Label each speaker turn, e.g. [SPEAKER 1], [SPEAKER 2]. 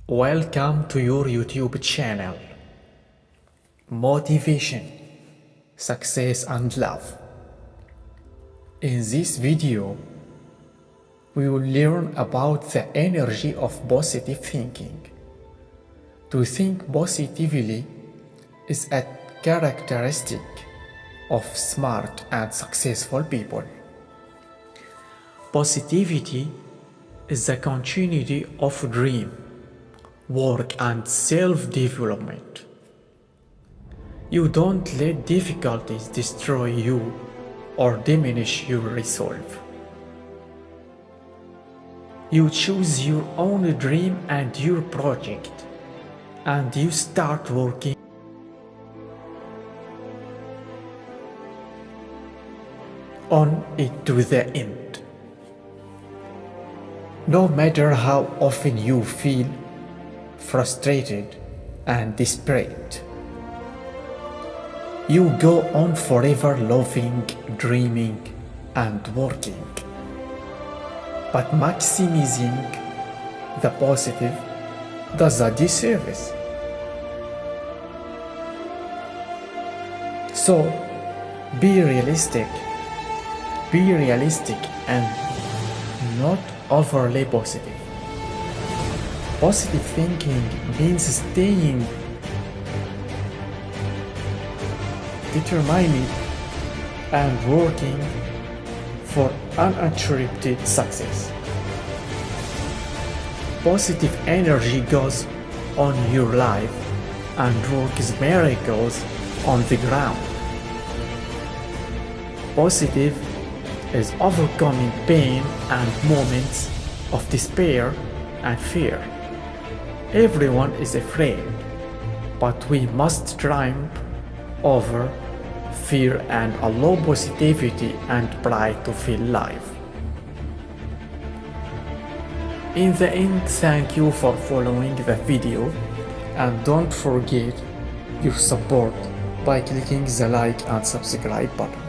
[SPEAKER 1] Welcome to your YouTube channel. Motivation, Success and Love. In this video, we will learn about the energy of positive thinking. To think positively is a characteristic of smart and successful people. Positivity is the continuity of dream, work and self-development. You don't let difficulties destroy you or diminish your resolve. You choose your own dream and your project, and you start working on it to the end. No matter how often you feel frustrated and desperate, you go on forever loving, dreaming and working. But maximizing the positive does a disservice. So be realistic and not overly positive. Positive thinking means staying determined and working for uninterrupted success. Positive energy goes on your life and works miracles on the ground. Positive is overcoming pain and moments of despair and fear. Everyone is afraid, but we must triumph over fear and allow positivity and pride to fill life. In the end, thank you for following the video, and don't forget your support by clicking the like and subscribe button.